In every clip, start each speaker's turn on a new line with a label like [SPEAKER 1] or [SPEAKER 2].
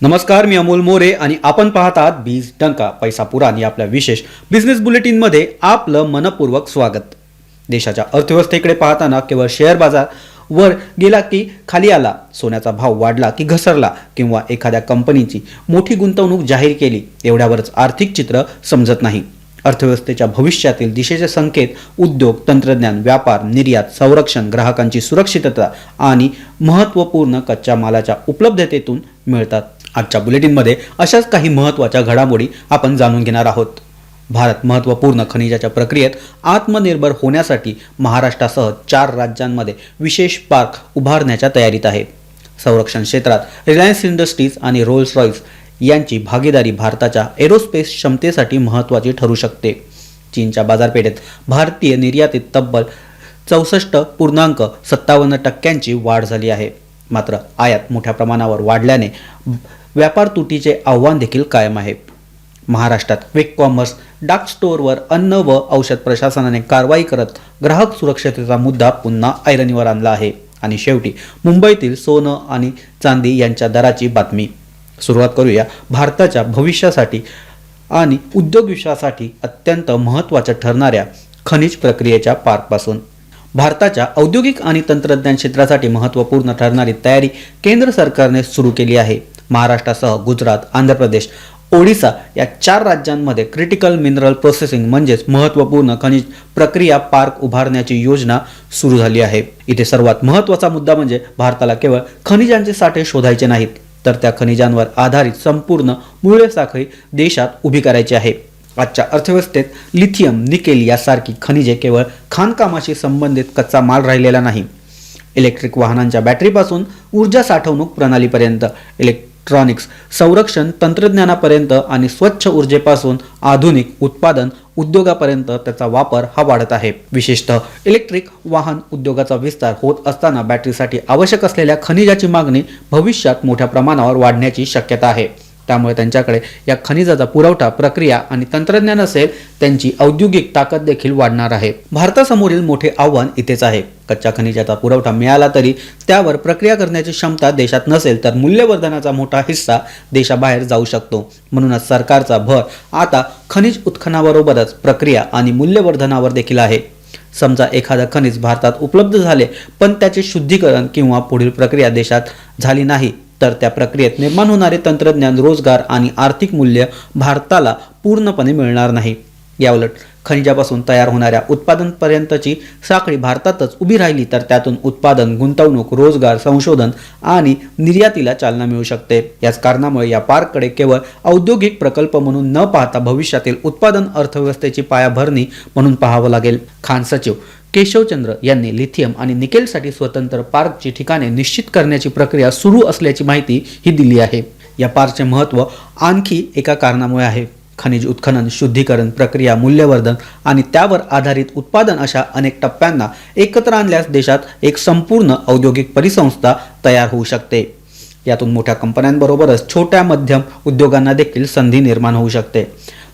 [SPEAKER 1] नमस्कार, मी अमोल मोरे आणि आपण पाहत आहात बीज डंका पैसा पुराण या आपल्या विशेष बिझनेस बुलेटिनमध्ये आपलं मनपूर्वक स्वागत. देशाच्या अर्थव्यवस्थेकडे पाहताना केवळ शेअर बाजार वर गेला की खाली आला, सोन्याचा भाव वाढला की घसरला किंवा एखाद्या कंपनीची मोठी गुंतवणूक जाहीर केली एवढ्यावरच आर्थिक चित्र समजत नाही. अर्थव्यवस्थेच्या भविष्यातील दिशेचे संकेत उद्योग, तंत्रज्ञान, व्यापार, निर्यात, संरक्षण, ग्राहकांची सुरक्षितता आणि महत्त्वपूर्ण कच्च्या मालाच्या उपलब्धतेतून मिळतात. आजच्या बुलेटिनमध्ये अशाच काही महत्त्वाच्या घडामोडी आपण जाणून घेणार आहोत. भारत महत्त्वपूर्ण खनिजाच्या प्रक्रियेत आत्मनिर्भर होण्यासाठी महाराष्ट्रासह 4 राज्यांमध्ये विशेष पार्क उभारण्याच्या तयारीत आहे. संरक्षण क्षेत्रात रिलायन्स इंडस्ट्रीज आणि रोल्स रॉयस यांची भागीदारी भारताच्या एरोस्पेस क्षमतेसाठी महत्त्वाची ठरू शकते. चीनच्या बाजारपेठेत भारतीय निर्यातीत तब्बल 64.57% वाढ झाली आहे. मात्र आयात मोठ्या प्रमाणावर वाढल्याने व्यापार तुटीचे आव्हान देखील कायम आहे. महाराष्ट्रात क्विक कॉमर्स डार्क स्टोअरवर अन्न व औषध प्रशासनाने कारवाई करत ग्राहक सुरक्षतेचा मुद्दा पुन्हा ऐरणीवर आणला आहे. आणि शेवटी मुंबईतील सोनं आणि चांदी यांच्या दराची बातमी. सुरुवात करूया भारताच्या भविष्यासाठी आणि उद्योग विश्वासाठी अत्यंत महत्त्वाच्या ठरणाऱ्या खनिज प्रक्रियेच्या पार्कपासून. भारताच्या औद्योगिक आणि तंत्रज्ञान क्षेत्रासाठी महत्त्वपूर्ण ठरणारी तयारी केंद्र सरकारने सुरू केली आहे. महाराष्ट्रासह गुजरात, आंध्र प्रदेश, ओडिशा या 4 राज्यांमध्ये क्रिटिकल मिनरल प्रोसेसिंग म्हणजेच महत्त्वपूर्ण खनिज प्रक्रिया पार्क उभारण्याची योजना सुरू झाली आहे. इथे सर्वात महत्त्वाचा मुद्दा म्हणजे भारताला केवळ खनिजांचे साठे शोधायचे नाहीत, तर त्या खनिजांवर आधारित संपूर्ण मूल्य साखळी देशात उभी करायची आहे. आजच्या अर्थव्यवस्थेत लिथियम, निकेल यासारखी खनिजे केवळ खाणकामाशी संबंधित कच्चा माल राहिलेला नाही. इलेक्ट्रिक वाहनांच्या बॅटरीपासून ऊर्जा साठवणूक प्रणालीपर्यंत, इलेक्ट्रॉनिक्स, संरक्षण तंत्रज्ञानापर्यंत आणि स्वच्छ ऊर्जेपासून आधुनिक उत्पादन उद्योगापर्यंत त्याचा वापर हा वाढत आहे. विशेषतः इलेक्ट्रिक वाहन उद्योगाचा विस्तार होत असताना बॅटरीसाठी आवश्यक असलेल्या खनिजाची मागणी भविष्यात मोठ्या प्रमाणावर वाढण्याची शक्यता आहे. त्यामुळे त्यांच्याकडे या खनिजाचा पुरवठा, प्रक्रिया आणि तंत्रज्ञान असेल, त्यांची औद्योगिक ताकद देखील वाढणार आहे. भारतासमोरील मोठे आव्हान इथेच आहे. कच्च्या खनिजाचा पुरवठा मिळाला तरी त्यावर प्रक्रिया करण्याची क्षमता देशात नसेल तर मूल्यवर्धनाचा मोठा हिस्सा देशाबाहेर जाऊ शकतो. म्हणूनच सरकारचा भर आता खनिज उत्खननाबरोबरच प्रक्रिया आणि मूल्यवर्धनावर देखील आहे. समजा एखादं खनिज भारतात उपलब्ध झाले पण त्याचे शुद्धीकरण किंवा पुढील प्रक्रिया देशात झाली नाही, तर त्या प्रक्रियेत निर्माण होणारे तंत्रज्ञान, रोजगार आणि आर्थिक मूल्य भारताला पूर्णपणे मिळणार नाही. याउलट खनिजापासून तयार होणाऱ्या उत्पादनापर्यंतची साखळी भारतातच उभी राहिली तर त्यातून उत्पादन, गुंतवणूक, रोजगार, संशोधन आणि निर्यातीला चालना मिळू शकते. याच कारणामुळे या पार्ककडे केवळ औद्योगिक प्रकल्प म्हणून न पाहता भविष्यातील उत्पादन अर्थव्यवस्थेची पायाभरणी म्हणून पाहावं लागेल. खान सचिव केशवचंद्र यांनी लिथियम आणि निकेलसाठी स्वतंत्र पार्कची ठिकाणे निश्चित करण्याची प्रक्रिया सुरू असल्याची माहिती ही दिली आहे. या पार्कचे महत्त्व आणखी एका कारणामुळे आहे. खनिज उत्खनन, शुद्धीकरण, प्रक्रिया, मूल्यवर्धन आणि त्यावर आधारित उत्पादन अशा अनेक टप्प्यांना एकत्र आणल्यास देशात एक संपूर्ण औद्योगिक परिसंस्था तयार होऊ शकते. यातून मोठ्या कंपन्यांबरोबरच छोट्या मध्यम उद्योगांना देखील संधी निर्माण होऊ शकते.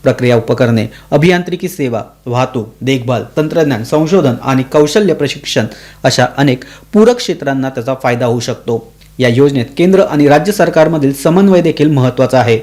[SPEAKER 1] प्रक्रिया उपकरणे, अभियांत्रिकी सेवा, वाहतूक, देखभाल, तंत्रज्ञान, संशोधन आणि कौशल्य प्रशिक्षण अशा अनेक पूरक क्षेत्रांना त्याचा फायदा होऊ शकतो. या योजनेत केंद्र आणि राज्य सरकारमधील समन्वय देखील महत्त्वाचा आहे.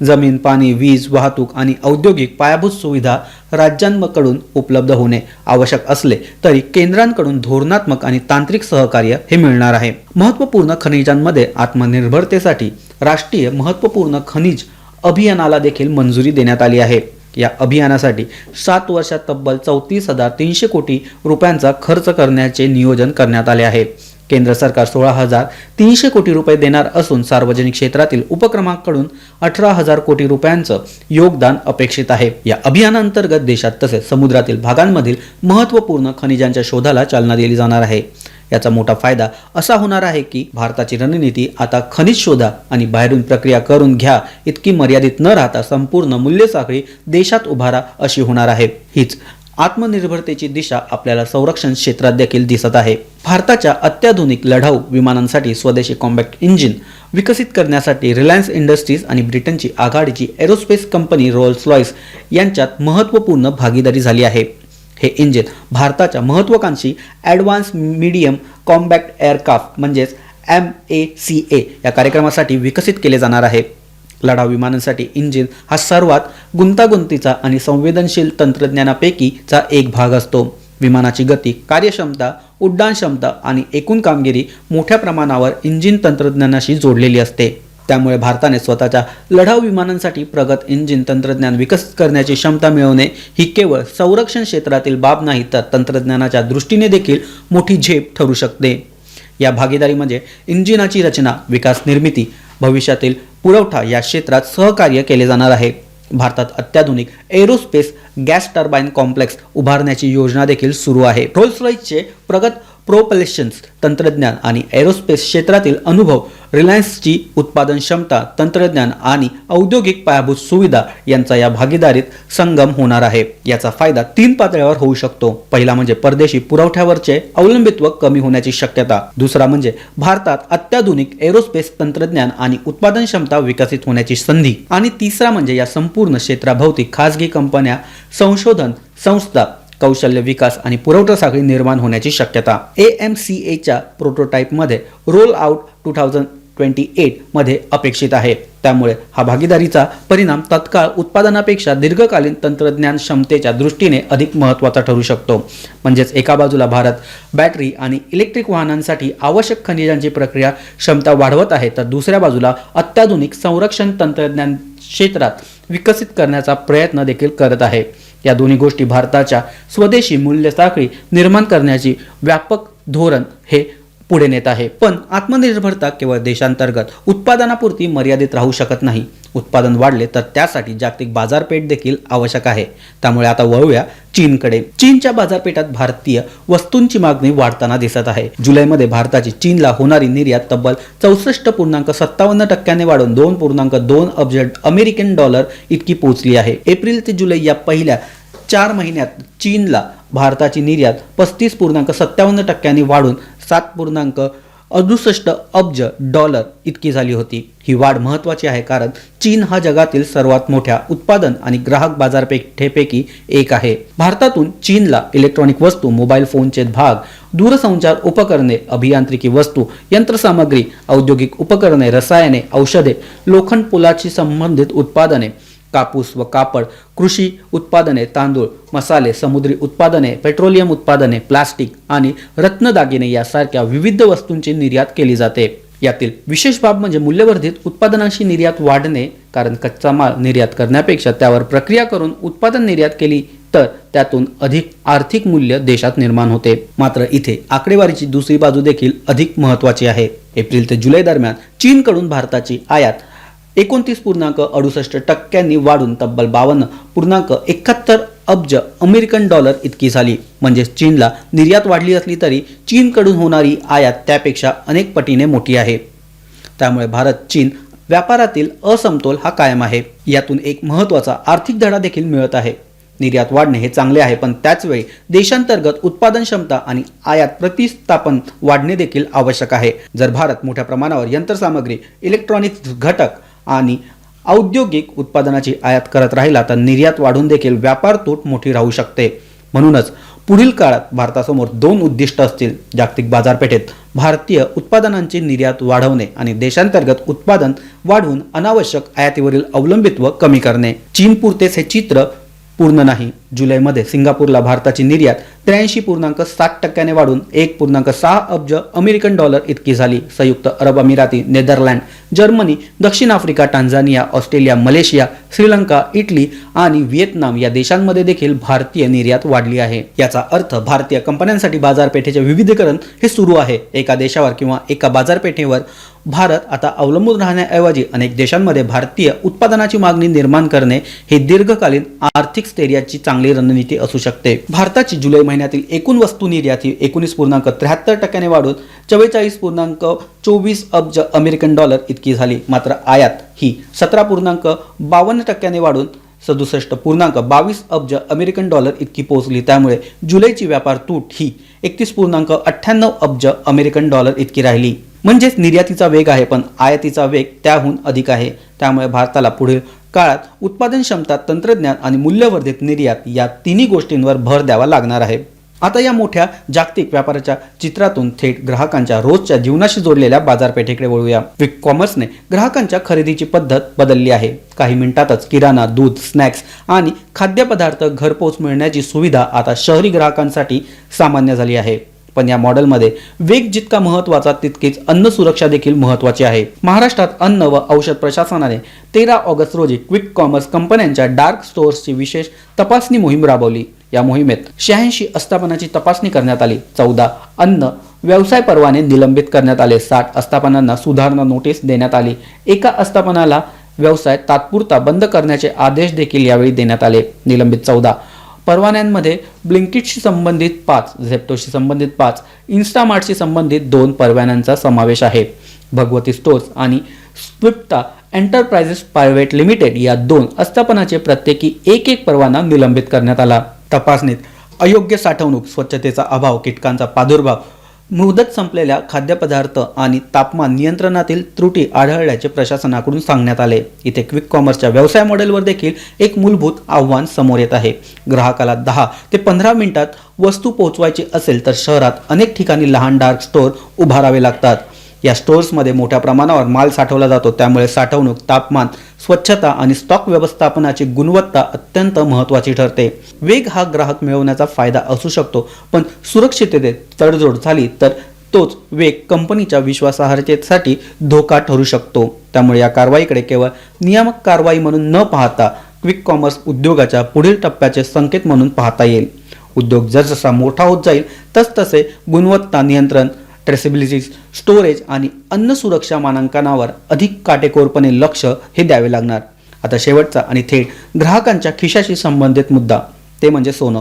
[SPEAKER 1] जमीन, पाणी, वीज, वाहतूक आणि औद्योगिक पायाभूत सुविधा राज्यांकडून उपलब्ध होणे आवश्यक असले तरी केंद्रांकडून धोरणात्मक आणि तांत्रिक सहकार्य हे मिळणार आहे. महत्त्वपूर्ण खनिजांमध्ये आत्मनिर्भरतेसाठी राष्ट्रीय महत्त्वपूर्ण खनिज अभियानाला देखील मंजुरी देण्यात आली आहे. या अभियानासाठी 7 वर्षात तब्बल 34,300 कोटी रुपयांचा खर्च करण्याचे नियोजन करण्यात आले आहे. केंद्र सरकार 16,300 कोटी रुपये देणार असून सार्वजनिक क्षेत्रातील उपक्रमांकडून 18,000 कोटी रुपयांचं योगदान अपेक्षित आहे. या अभियानांतर्गत देशात तसेच समुद्रातील भागांमधील महत्त्वपूर्ण खनिजांच्या शोधाला चालना दिली जाणार आहे. याचा मोठा फायदा असा होणार आहे की भारताची रणनीती आता खनिज शोधा आणि बाहेरून प्रक्रिया करून घ्या इतकी मर्यादित न राहता संपूर्ण मूल्य साखळी देशात उभारा अशी होणार आहे. हीच आत्मनिर्भरतेची दिशा आपल्याला संरक्षण क्षेत्रात देखील दिसत आहे. भारताच्या अत्याधुनिक लढाऊ विमानांसाठी स्वदेशी कॉम्बॅक्ट इंजिन विकसित करण्यासाठी रिलायन्स इंडस्ट्रीज आणि ब्रिटनची आघाडीची एरोस्पेस कंपनी रोल्स रॉयस यांच्यात महत्त्वपूर्ण भागीदारी झाली आहे. हे इंजिन भारताच्या महत्त्वाकांक्षी ॲडव्हान्स मीडियम कॉम्बॅक्ट एअरक्राफ्ट म्हणजेच MACA या कार्यक्रमासाठी विकसित केले जाणार आहे. लढाऊ विमानांसाठी इंजिन हा सर्वात गुंतागुंतीचा आणि संवेदनशील तंत्रज्ञानापैकीचा एक भाग असतो. विमानाची गती, कार्यक्षमता, उड्डाण क्षमता आणि एकूण कामगिरी मोठ्या प्रमाणावर इंजिन तंत्रज्ञानाशी जोडलेली असते. त्यामुळे भारताने स्वतःच्या लढाऊ विमानांसाठी प्रगत इंजिन तंत्रज्ञान विकसित करण्याची क्षमता मिळवणे ही केवळ संरक्षण क्षेत्रातील बाब नाही तर तंत्रज्ञानाच्या दृष्टीने देखील मोठी झेप ठरू शकते. या भागीदारी म्हणजे इंजिनाची रचना, विकास, निर्मिती, भविष्यातील पुरवठा या क्षेत्रात सहकार्य केले जाणार आहे. भारतात अत्याधुनिक एरोस्पेस गॅस टर्बाइन कॉम्प्लेक्स उभारण्याची योजना देखील सुरू आहे. रोल्स रॉयसचे प्रगत प्रोपल्शन तंत्रज्ञान आणि एरोस्पेस क्षेत्रातील अनुभव, रिलायन्सची उत्पादन क्षमता, तंत्रज्ञान आणि औद्योगिक पायाभूत सुविधा यांचा या भागीदारीत संगम होणार आहे. याचा फायदा 3 पातळ्यावर होऊ शकतो. पहिला म्हणजे परदेशी पुरवठ्यावरचे अवलंबित्व कमी होण्याची शक्यता. दुसरा म्हणजे भारतात अत्याधुनिक एरोस्पेस तंत्रज्ञान आणि उत्पादन क्षमता विकसित होण्याची संधी. आणि तिसरा म्हणजे या संपूर्ण क्षेत्राभोवती खासगी कंपन्या, संशोधन संस्था, कौशल्य विकास आणि पुरवठा साखळी निर्माण होण्याची शक्यता. AMCAच्या प्रोटोटाइपमध्ये रोल आउट 2028 मध्ये अपेक्षित आहे. त्यामुळे हा भागीदारीचा परिणाम तत्काळ उत्पादनापेक्षा दीर्घकालीन तंत्रज्ञान क्षमतेच्या दृष्टीने अधिक महत्त्वाचा ठरू शकतो. म्हणजेच एका बाजूला भारत बॅटरी आणि इलेक्ट्रिक वाहनांसाठी आवश्यक खनिजांची प्रक्रिया क्षमता वाढवत आहे, तर दुसऱ्या बाजूला अत्याधुनिक संरक्षण तंत्रज्ञान क्षेत्रात विकसित करण्याचा प्रयत्न देखील करत आहे. या दोन्ही गोष्टी भारताच्या स्वदेशी मूल्य साखळी निर्माण करण्याची व्यापक धोरण हे पुढे नेत आहे. पण आत्मनिर्भरता केवळ देशांतर्गत उत्पादनापुरती मर्यादित राहू शकत नाही. उत्पादन वाढले तर त्यासाठी जागतिक बाजारपेठ देखील आवश्यक आहे. त्यामुळे आता वळूया चीनकडे. चीनच्या बाजारपेठात भारतीय वस्तूंची मागणी वाढताना दिसत आहे. जुलैमध्ये भारताची चीनला होणारी निर्यात तब्बल 64.57% वाढून $2.2 अब्ज अमेरिकन डॉलर इतकी पोहोचली आहे. एप्रिल ते जुलै या पहिल्या 4 महिन्यात चीनला भारताची निर्यात 35.57% वाढून $7.68 अब्ज डॉलर इतकी झाली होती. ही वाढ महत्त्वाची आहे कारण चीन हा जगातील सर्वात मोठ्या उत्पादन आणि ग्राहक बाजारपेठेपैकी एक आहे. भारतातून चीनला इलेक्ट्रॉनिक वस्तू, मोबाईल फोनचे भाग, दूरसंचार उपकरणे, अभियांत्रिकी वस्तू, यंत्रसामग्री, औद्योगिक उपकरणे, रसायने, औषधे, लोखंड पोलाशी संबंधित उत्पादने, कापूस व कापड, कृषी उत्पादने, तांदूळ, मसाले, समुद्री उत्पादने, पेट्रोलियम उत्पादने, प्लास्टिक आणि रत्नदागिने यासारख्या विविध वस्तूंची निर्यात केली जाते. यातील विशेष बाब म्हणजे मूल्यवर्धित उत्पादनांची निर्यात वाढणे. कारण कच्चा माल निर्यात करण्यापेक्षा त्यावर प्रक्रिया करून उत्पादन निर्यात केली तर त्यातून अधिक आर्थिक मूल्य देशात निर्माण होते. मात्र इथे आकडेवारीची दुसरी बाजू देखील अधिक महत्त्वाची आहे. एप्रिल ते जुलै दरम्यान चीनकडून भारताची आयात 29.68% वाढून तब्बल 52.71 अब्ज अमेरिकन डॉलर इतकी झाली. म्हणजे चीनला निर्यात वाढली असली तरी चीनकडून होणारी आयात त्यापेक्षा अनेक पटीने मोठी आहे. त्यामुळे भारत चीन व्यापारातील असमतोल हा कायम आहे. यातून एक महत्त्वाचा आर्थिक धडा देखील मिळत आहे. निर्यात वाढणे हे चांगले आहे, पण त्याचवेळी देशांतर्गत उत्पादन क्षमता आणि आयात प्रतिस्थापन वाढणे देखील आवश्यक आहे. जर भारत मोठ्या प्रमाणावर यंत्रसामग्री, इलेक्ट्रॉनिक्स घटक आणि औद्योगिक उत्पादनाची आयात करत राहिला तर निर्यात वाढून देखील व्यापार तूट मोठी राहू शकते. म्हणूनच पुढील काळात भारतासमोर 2 उद्दिष्ट असतील. जागतिक बाजारपेठेत भारतीय उत्पादनांची निर्यात वाढवणे आणि देशांतर्गत उत्पादन वाढवून अनावश्यक आयातीवरील अवलंबित्व कमी करणे. चीनपुरतेच हे चित्र पूर्ण नाही. जुलैमध्ये सिंगापूरला भारताची निर्यात 83.60% वाढून 1.6 अब्ज अमेरिकन डॉलर इतकी झाली. संयुक्त अरब अमिराती, नेदरलँड, जर्मनी, दक्षिण Africa, Tanzania, Australia, Malaysia, Sri Lanka, Italy आणि व्हिएतनाम या देशांमध्ये देखील भारतीय निर्यात वाढली आहे. याचा अर्थ भारतीय कंपन्यांसाठी बाजारपेठेचे विविधीकरण हे सुरू आहे. एका देशावर किंवा एका बाजारपेठेवर भारत आता अवलंबून राहण्याऐवजी अनेक देशांमध्ये भारतीय उत्पादनाची मागणी निर्माण करणे हे दीर्घकालीन आर्थिक स्थैर्याची चांगली रणनीती असू शकते. भारताची जुलै महिन्यातील एकूण वस्तू निर्यात ही 19.73% वाढून 44.24 अब्ज अमेरिकन डॉलर इतकी झाली. मात्र आयात ही 17.52% वाढून 67.22 अब्ज अमेरिकन डॉलर इतकी पोहोचली. त्यामुळे जुलैची व्यापार तूट ही 31.98 अब्ज अमेरिकन डॉलर इतकी राहिली. म्हणजेच निर्यातीचा वेग आहे, पण आयातीचा वेग त्याहून अधिक आहे. त्यामुळे भारताला पुढील काळात उत्पादन क्षमता, तंत्रज्ञान आणि मूल्यवर्धित निर्यात या तिन्ही गोष्टींवर भर द्यावा लागणार आहे. आता या मोठ्या जागतिक व्यापाराच्या चित्रातून थेट ग्राहकांच्या रोजच्या जीवनाशी जोडलेल्या बाजारपेठेकडे वळूया. क्विक कॉमर्सने ग्राहकांच्या खरेदीची पद्धत बदलली आहे. काही मिनिटातच किराणा, दूध, स्नॅक्स आणि खाद्यपदार्थ घरपोच मिळण्याची सुविधा आता शहरी ग्राहकांसाठी सामान्य झाली आहे. पण या मॉडेलमध्ये वेग जितका महत्त्वाचा तितकीच अन्न सुरक्षा देखील महत्त्वाची आहे. महाराष्ट्रात अन्न व औषध प्रशासनाने 13 ऑगस्ट रोजी क्विक कॉमर्स कंपन्यांच्या डार्क स्टोअर्सची विशेष तपासणी मोहीम राबवली. या मोहिमेत 86 आस्थापनांची तपासणी करण्यात आली. 14 अन्न व्यवसाय परवाने निलंबित करण्यात आले. 60 आस्थापनांना सुधारणा नोटीस देण्यात आली. एका आस्थापनाला व्यवसाय तात्पुरता बंद करण्याचे आदेश देखील यावेळी देण्यात आले. निलंबित 14 परवान्यांमध्ये ब्लिंकिटशी संबंधित 5, झेप्टोशी संबंधित 5, इन्स्टामार्टशी संबंधित 2 परवान्यांचा समावेश आहे. भगवती स्टोर्स आणि स्विफ्टा एंटरप्राइजेस प्रायव्हेट लिमिटेड या 2 आस्थापनाचे प्रत्येकी एक परवाना निलंबित करण्यात आला. तपासणीत अयोग्य साठवणूक, स्वच्छतेचा अभाव, कीटकांचा प्रादुर्भाव, मुदत संपलेल्या खाद्यपदार्थ आणि तापमान नियंत्रणातील त्रुटी आढळल्याचे प्रशासनाकडून सांगण्यात आले. इथे क्विक कॉमर्सच्या व्यवसाय मॉडेलवर देखील एक मूलभूत आव्हान समोर येत आहे. ग्राहकाला 10 ते 15 मिनिटात वस्तू पोहोचवायची असेल तर शहरात अनेक ठिकाणी लहान डार्क स्टोअर उभारावे लागतात. या स्टोअर्समध्ये मोठ्या प्रमाणावर माल साठवला जातो. त्यामुळे साठवणूक, तापमान, स्वच्छता आणि स्टॉक व्यवस्थापनाची गुणवत्ता अत्यंत महत्त्वाची ठरते. वेग हा ग्राहक मिळवण्याचा फायदा असू शकतो, पण सुरक्षिततेत तडजोड झाली तर तोच वेग कंपनीच्या विश्वासार्हतेसाठी धोका ठरू शकतो. त्यामुळे या कारवाईकडे केवळ नियामक कारवाई म्हणून न पाहता क्विक कॉमर्स उद्योगाच्या पुढील टप्प्याचे संकेत म्हणून पाहता येईल. उद्योग जसजसा मोठा होत जाईल तसतसे गुणवत्ता नियंत्रण, ट्रेसेबिलिटी, स्टोरेज आणि अन्न सुरक्षा मानांकनावर अधिक काटेकोरपणे लक्ष हे द्यावे लागणार. आता शेवटचा आणि थेट ग्राहकांच्या खिशाशी संबंधित मुद्दा ते म्हणजे सोनं.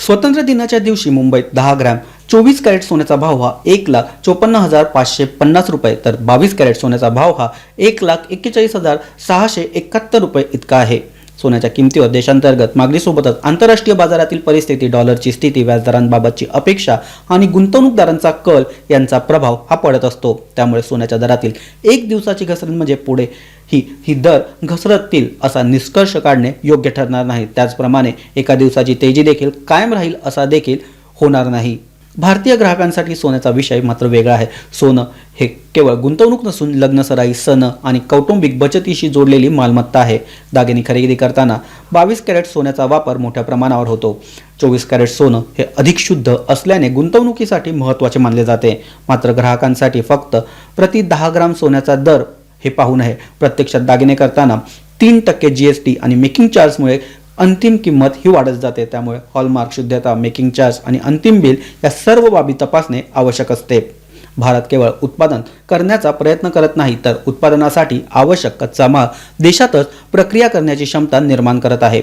[SPEAKER 1] स्वातंत्र्य दिनाच्या दिवशी मुंबईत 10 ग्रॅम 24 कॅरेट सोन्याचा भाव हा 1,54,550 रुपये तर 22 कॅरेट सोन्याचा भाव हा 1,41,671 रुपये इतका आहे. सोन्याच्या किमतीवर देशांतर्गत मागणीसोबतच आंतरराष्ट्रीय बाजारातील परिस्थिती, डॉलरची स्थिती, व्याजदरांबाबतची अपेक्षा आणि गुंतवणूकदारांचा कल यांचा प्रभाव हा पडत असतो. त्यामुळे सोन्याच्या दरातील एक दिवसाची घसरण म्हणजे पुढे ही दर घसरतील असा निष्कर्ष काढणे योग्य ठरणार नाही. त्याचप्रमाणे एका दिवसाची तेजी देखील कायम राहील असा देखील होणार नाही. भारतीय ग्राहकांसाठी सोन्याचा विषय मात्र वेगळा आहे. सोनं हे केवळ गुंतवणूक नसून लग्नसराई, सण आणि कौटुंबिक बचतीशी जोडलेली मालमत्ता आहे. दागिने खरेदी करताना 22 कॅरेट सोन्याचा वापर मोठ्या प्रमाणावर होतो. 24 कॅरेट सोनं हे अधिक शुद्ध असल्याने गुंतवणुकीसाठी महत्त्वाचे मानले जाते. मात्र ग्राहकांसाठी फक्त प्रति 10 ग्राम सोन्याचा दर हे पाहू नये. प्रत्यक्षात दागिने करताना 3% GST आणि मेकिंग चार्जमुळे अंतिम किंमत ही वाढत जाते. त्यामुळे हॉलमार्क, शुद्धता, मेकिंग चार्ज आणि अंतिम बिल या सर्व बाबी तपासणे आवश्यक असते. भारत केवळ उत्पादन करण्याचा प्रयत्न करत नाही तर उत्पादनासाठी आवश्यक कच्चा माल देशातच प्रक्रिया करण्याची क्षमता निर्माण करत आहे.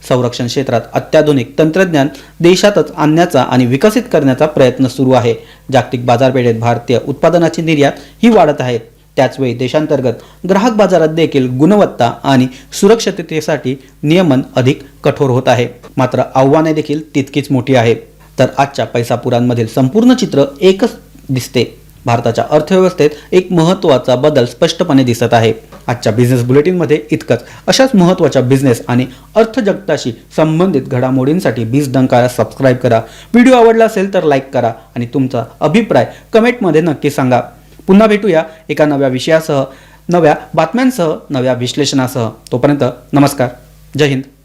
[SPEAKER 1] संरक्षण क्षेत्रात अत्याधुनिक तंत्रज्ञान देशातच आणण्याचा आणि विकसित करण्याचा प्रयत्न सुरू आहे. जागतिक बाजारपेठेत भारतीय उत्पादनाची निर्यात ही वाढत आहे. त्याचवेळी देशांतर्गत ग्राहक बाजारात देखील गुणवत्ता आणि सुरक्षिततेसाठी नियमन अधिक कठोर होत आहे. मात्र आव्हाने देखील तितकीच मोठी आहेत. तर आजच्या पैसापुरांमधील संपूर्ण चित्र एकच दिसते. भारताच्या अर्थव्यवस्थेत एक महत्त्वाचा बदल स्पष्टपणे दिसत आहे. आजच्या बिझनेस बुलेटिनमध्ये इतकंच. अशाच महत्त्वाच्या बिझनेस आणि अर्थजगताशी संबंधित घडामोडींसाठी बीज डंकाला सबस्क्राईब करा. व्हिडिओ आवडला असेल तर लाईक करा आणि तुमचा अभिप्राय कमेंटमध्ये नक्की सांगा. पुन्हा भेटूया एका नव्या विषयासह, नव्या बातम्यांसह, नव्या विश्लेषणासह. तोपर्यंत नमस्कार. जय हिंद.